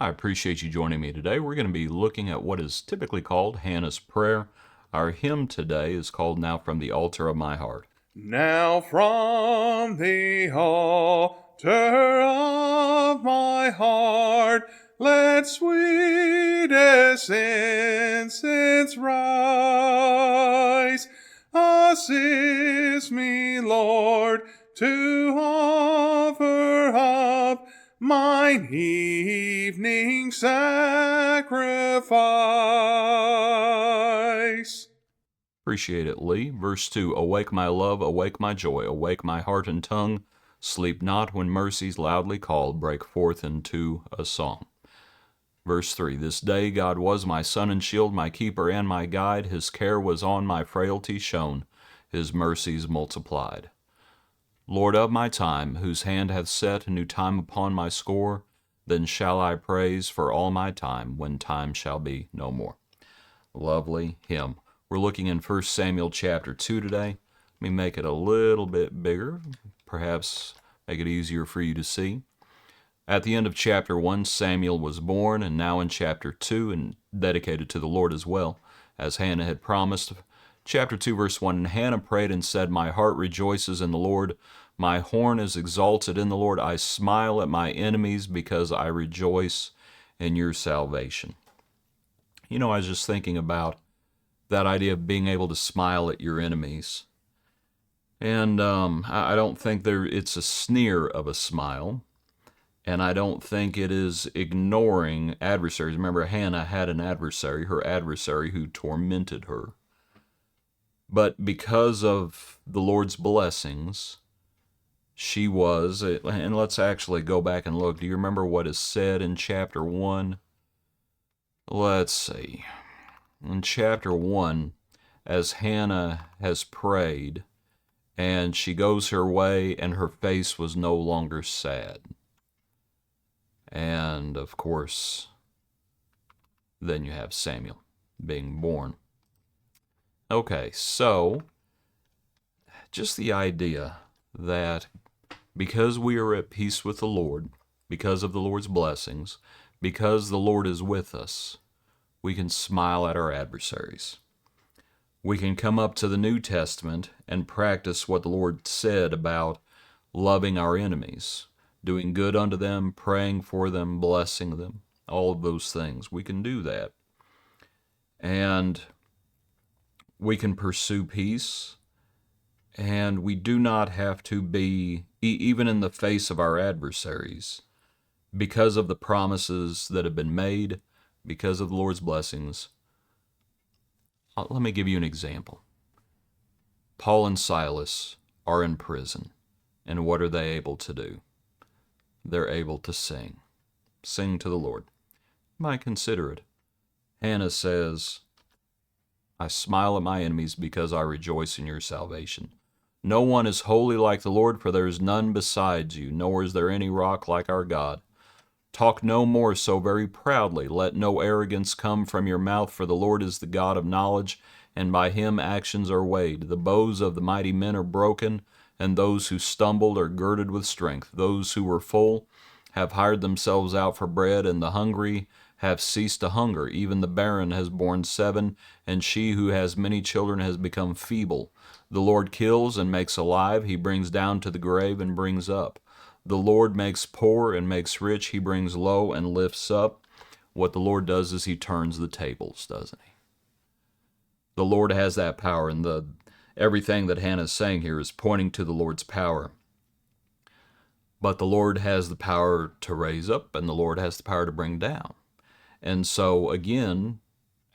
I appreciate you joining me today. We're going to be looking at what is typically called Hannah's Prayer. Our hymn today is called Now from the Altar of My Heart. Now from the altar of my heart, let sweetest incense rise. Assist me, Lord, to offer up mine evening sacrifice. Appreciate it, Lee. Verse 2, Awake my love, awake my joy, awake my heart and tongue. Sleep not when mercies loudly call, break forth into a song. Verse 3, This day God was my sun and shield, my keeper and my guide. His care was on my frailty shown, his mercies multiplied. Lord of my time, whose hand hath set a new time upon my score, then shall I praise for all my time, when time shall be no more. Lovely hymn. We're looking in 1 Samuel chapter 2 today. Let me make it a little bit bigger, perhaps make it easier for you to see. At the end of chapter 1, Samuel was born, and now in chapter 2, and dedicated to the Lord as well, as Hannah had promised. Chapter 2, verse 1, And Hannah prayed and said, My heart rejoices in the Lord. My horn is exalted in the Lord. I smile at my enemies because I rejoice in your salvation. You know, I was just thinking about that idea of being able to smile at your enemies. And I don't think it's a sneer of a smile. And I don't think it is ignoring adversaries. Remember, Hannah had an adversary, her adversary who tormented her. But because of the Lord's blessings, she was, and let's actually go back and look. Do you remember what is said in chapter 1? Let's see. In chapter 1, as Hannah has prayed, and she goes her way, and her face was no longer sad. And, of course, then you have Samuel being born. Okay, so just the idea that because we are at peace with the Lord, because of the Lord's blessings, because the Lord is with us, we can smile at our adversaries. We can come up to the New Testament and practice what the Lord said about loving our enemies, doing good unto them, praying for them, blessing them, all of those things. We can do that. And we can pursue peace, and we do not have to be, even in the face of our adversaries, because of the promises that have been made, because of the Lord's blessings. Let me give you an example. Paul and Silas are in prison, and what are they able to do? They're able to sing to the Lord. You might consider it. Hannah says, I smile at my enemies because I rejoice in your salvation. No one is holy like the Lord, for there is none besides you, nor is there any rock like our God. Talk no more so very proudly. Let no arrogance come from your mouth, for the Lord is the God of knowledge, and by him actions are weighed. The bows of the mighty men are broken, and those who stumbled are girded with strength. Those who were full have hired themselves out for bread, and the hungry have ceased to hunger. Even the barren has borne 7, and she who has many children has become feeble. The Lord kills and makes alive. He brings down to the grave and brings up. The Lord makes poor and makes rich. He brings low and lifts up. What the Lord does is he turns the tables, doesn't he? The Lord has that power, and everything that Hannah is saying here is pointing to the Lord's power. But the Lord has the power to raise up, and the Lord has the power to bring down. And so, again,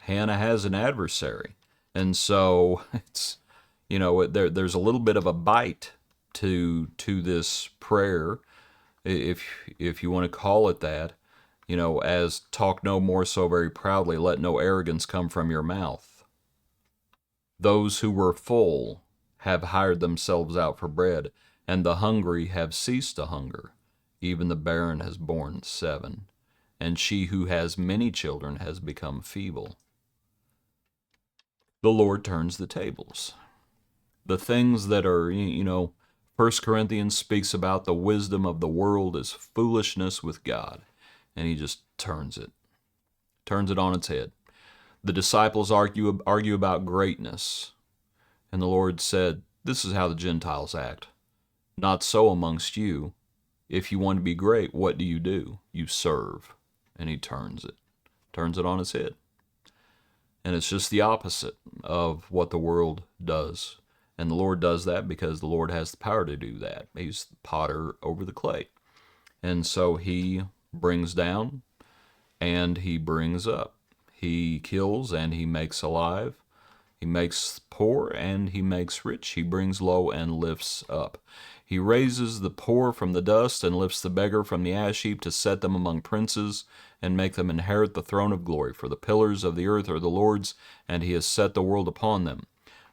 Hannah has an adversary. And so, it's, there's a little bit of a bite to this prayer, if you want to call it that, as talk no more so very proudly, let no arrogance come from your mouth. Those who were full have hired themselves out for bread, and the hungry have ceased to hunger. Even the barren has borne 7, and she who has many children has become feeble. The Lord turns the tables. The things that are, 1 Corinthians speaks about the wisdom of the world is foolishness with God. and he just turns it on its head. The disciples argue about greatness, and the Lord said, "This is how the Gentiles act. Not so amongst you. If you want to be great, what do? You serve." And he turns it on its head. And it's just the opposite of what the world does. And the Lord does that because the Lord has the power to do that. He's the potter over the clay. And so he brings down and he brings up. He kills and he makes alive. He makes poor and he makes rich. He brings low and lifts up. He raises the poor from the dust and lifts the beggar from the ash heap to set them among princes and make them inherit the throne of glory. For the pillars of the earth are the Lord's, and he has set the world upon them.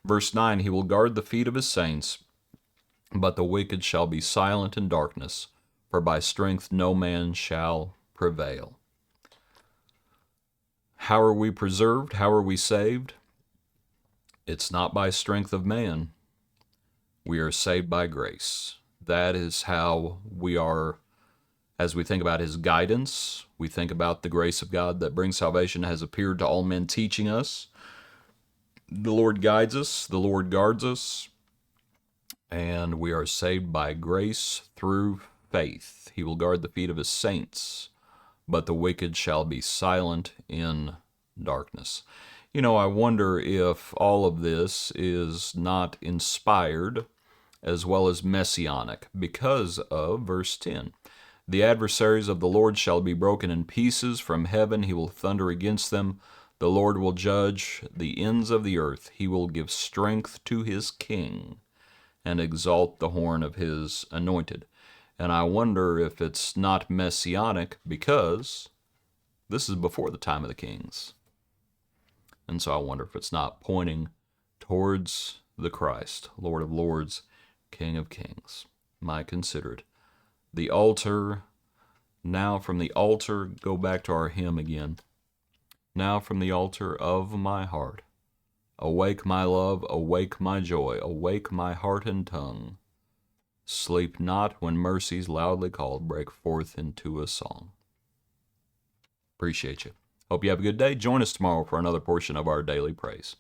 Verse 9, he will guard the feet of his saints, but the wicked shall be silent in darkness, for by strength no man shall prevail. How are we preserved? How are we saved? It's not by strength of man. We are saved by grace. That is how we are, as we think about his guidance, we think about the grace of God that brings salvation has appeared to all men, teaching us. The Lord guides us, the Lord guards us, and we are saved by grace through faith. He will guard the feet of his saints, but the wicked shall be silent in darkness. You know, I wonder if all of this is not inspired as well as messianic because of verse 10. The adversaries of the Lord shall be broken in pieces. From heaven he will thunder against them. The Lord will judge the ends of the earth. He will give strength to his king and exalt the horn of his anointed. And I wonder if it's not messianic because this is before the time of the kings. And so I wonder if it's not pointing towards the Christ, Lord of lords, King of kings. My considered. The altar, now from the altar, go back to our hymn again. Now from the altar of my heart, awake my love, awake my joy, awake my heart and tongue. Sleep not when mercy's loudly called, break forth into a song. Appreciate you. Hope you have a good day. Join us tomorrow for another portion of our daily praise.